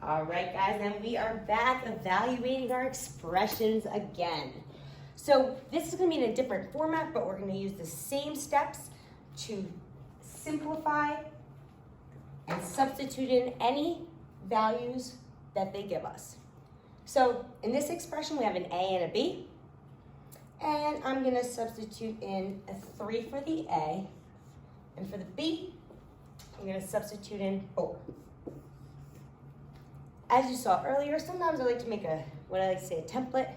All right, guys, and we are back evaluating our expressions again. So this is going to be in a different format, but we're going to use the same steps to simplify and substitute in any values that they give us. So in this expression, we have an A and a B, and I'm going to substitute in a 3 for the A, and for the B, I'm going to substitute in 4. As you saw earlier, sometimes I like to make a template.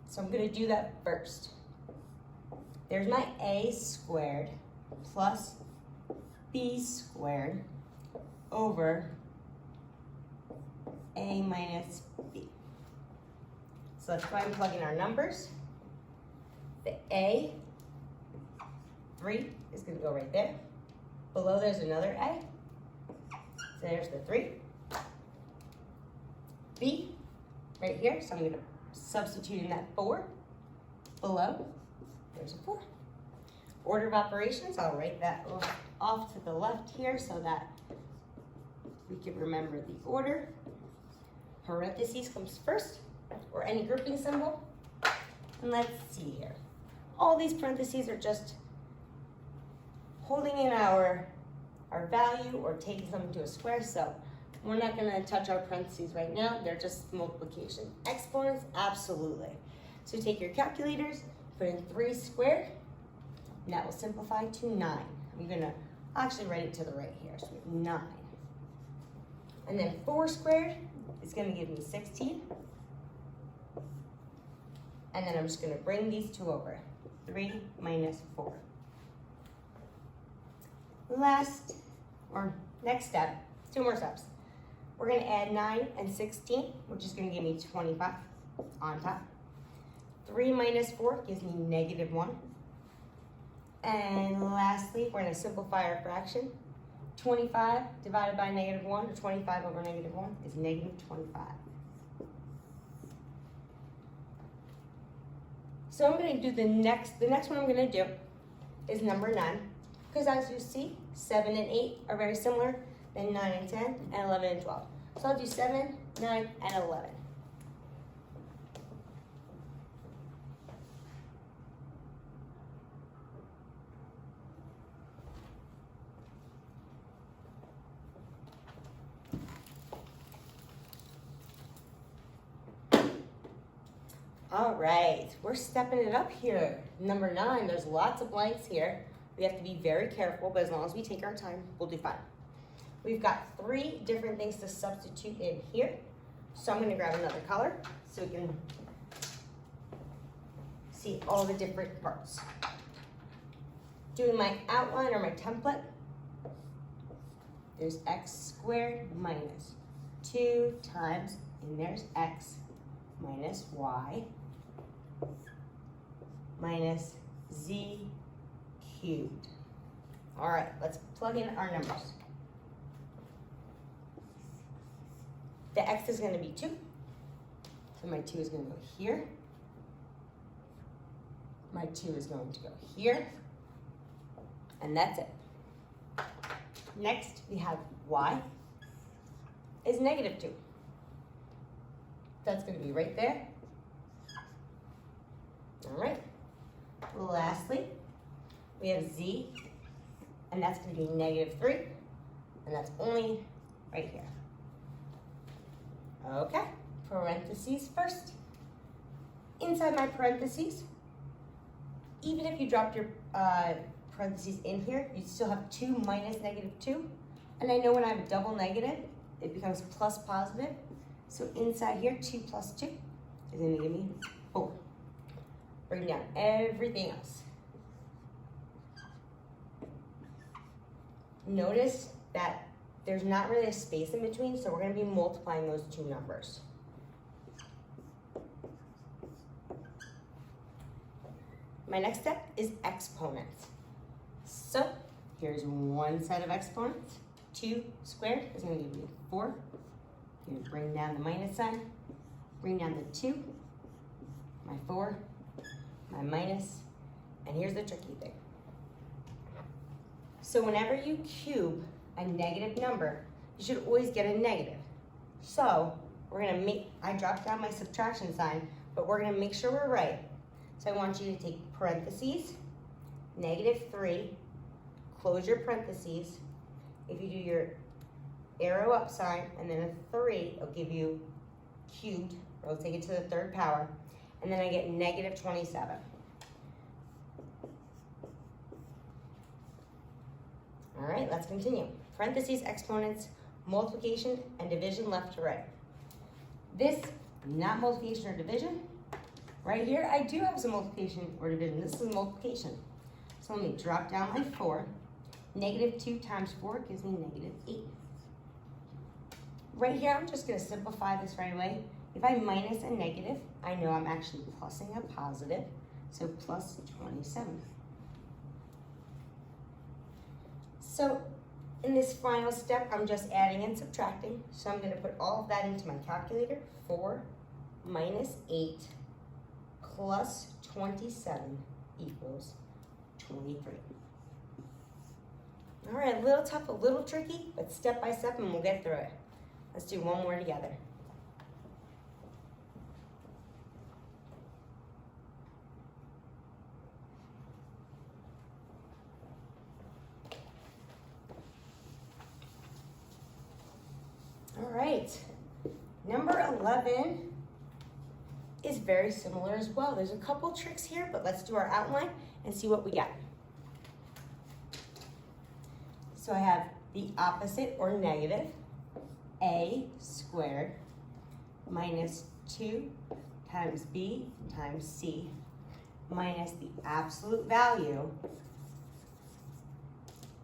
So I'm going to do that first. There's my A squared plus B squared over A minus B. So let's try and plug in our numbers. The A, 3, is going to go right there. Below there's another A. So there's the 3. B, right here, so I'm going to substitute in that 4. Below, there's a 4. Order of operations, I'll write that off to the left here so that we can remember the order. Parentheses comes first, or any grouping symbol. And let's see here. All these parentheses are just holding in our value or taking something to a square, so we're not going to touch our parentheses right now. They're just multiplication. Exponents, absolutely. So take your calculators, put in 3 squared, and that will simplify to 9. I'm going to actually write it to the right here, so we have 9. And then 4 squared is going to give me 16. And then I'm just going to bring these two over. 3 minus 4. Next step, 2 more steps. We're going to add 9 and 16, which is going to give me 25 on top. 3 minus 4 gives me negative 1. And lastly, we're going to simplify our fraction. 25 divided by negative 1, or 25 over negative 1, is negative 25. So I'm going to do the next one I'm going to do is number 9. Because as you see, 7 and 8 are very similar. Then 9 and 10, and 11 and 12. So I'll do 7, 9, and 11. All right, we're stepping it up here. Number 9, there's lots of blanks here. We have to be very careful, but as long as we take our time, we'll do fine. We've got 3 different things to substitute in here. So I'm going to grab another color so we can see all the different parts. Doing my outline or my template, there's x squared minus 2 times, and there's x minus y minus z cubed. All right, let's plug in our numbers. The x is going to be 2. So my 2 is going to go here. My 2 is going to go here. And that's it. Next, we have y is negative 2. That's going to be right there. All right. Lastly, we have z, and that's going to be negative 3. And that's only right here. Okay, parentheses first. Inside my parentheses, even if you dropped your parentheses in here, you still have 2 minus negative 2. And I know when I have a double negative, it becomes plus positive. So inside here, 2 plus 2 is going to give me 4. Bring down everything else. Notice that there's not really a space in between, so we're going to be multiplying those 2 numbers. My next step is exponents. So here's one set of exponents. 2 squared is going to give me 4. I'm going to bring down the minus sign, bring down the 2, my 4, my minus, and here's the tricky thing. So whenever you cube a negative number, you should always get a negative. So we're gonna I dropped down my subtraction sign, but we're gonna make sure we're right. So I want you to take parentheses, -3, close your parentheses. If you do your arrow up sign and then a 3, it'll give you cubed, or it'll take it to the 3rd power. And then I get -27. All right, let's continue. Parentheses, exponents, multiplication, and division left to right. This, not multiplication or division. Right here, I do have some multiplication or division. This is multiplication. So let me drop down my 4. -2 times 4 gives me -8. Right here, I'm just gonna simplify this right away. If I minus a negative, I know I'm actually plusing a positive, so plus 27. So in this final step, I'm just adding and subtracting. So I'm gonna put all of that into my calculator. 4 minus 8 plus 27 equals 23. All right, a little tough, a little tricky, but step by step and we'll get through it. Let's do one more together. All right, number 11 is very similar as well. There's a couple tricks here, but let's do our outline and see what we got. So I have the opposite or negative, a squared minus 2 times b times c minus the absolute value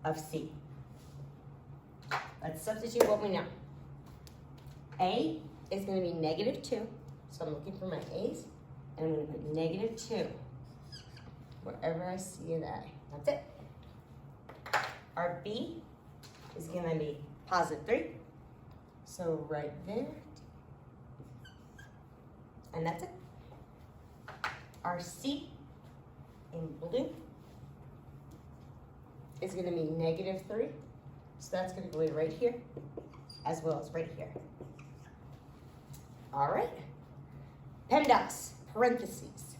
of c. Let's substitute what we know. A is going to be -2, so I'm looking for my a's, and I'm going to put -2 wherever I see an A. That's it. Our b is going to be +3, so right there, and that's it. Our c in blue is going to be -3, so that's going to go right here as well as right here. All right, PEMDAS, parentheses.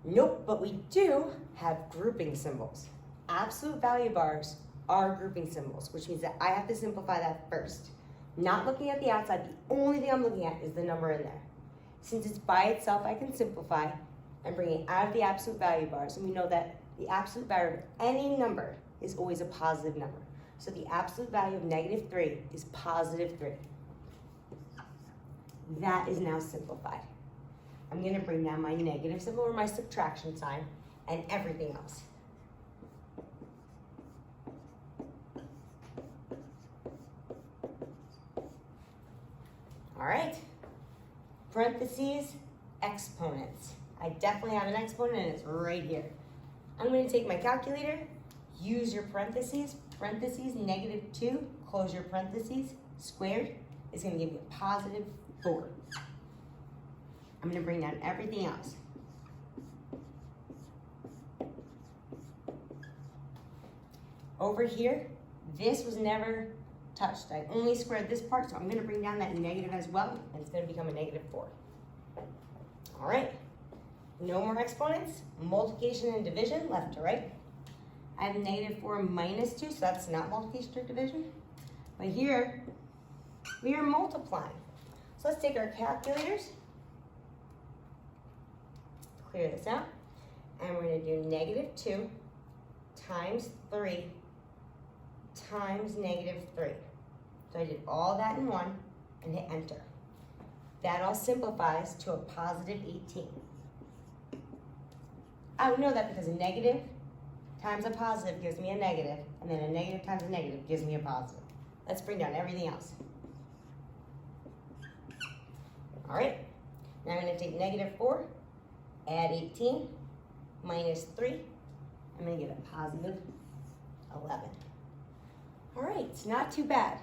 Nope, but we do have grouping symbols. Absolute value bars are grouping symbols, which means that I have to simplify that first. Not looking at the outside, the only thing I'm looking at is the number in there. Since it's by itself, I can simplify and bring it out of the absolute value bars, and we know that the absolute value of any number is always a positive number. So the absolute value of -3 is +3. That is now simplified. I'm going to bring down my negative symbol or my subtraction sign and everything else. All right, parentheses, exponents. I definitely have an exponent and it's right here. I'm going to take my calculator, use your parentheses, -2, close your parentheses, squared is going to give you a +4. I'm going to bring down everything else. Over here, this was never touched. I only squared this part, so I'm going to bring down that negative as well, and it's going to become a -4. All right, no more exponents. Multiplication and division, left to right. I have -4 minus 2, so that's not multiplication or division. But here, we are multiplying. So let's take our calculators, clear this out, and we're going to do -2 times 3 times -3. So I did all that in one and hit enter. That all simplifies to a +18. I would know that because a negative times a positive gives me a negative, and then a negative times a negative gives me a positive. Let's bring down everything else. All right, now I'm going to take -4, add 18, minus 3. I'm going to get a +11. All right, it's not too bad.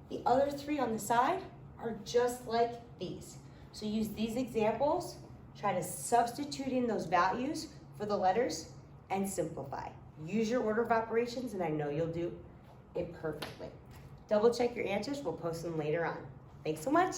The other 3 on the side are just like these. So use these examples, try to substitute in those values for the letters, and simplify. Use your order of operations, and I know you'll do it perfectly. Double check your answers. We'll post them later on. Thanks so much.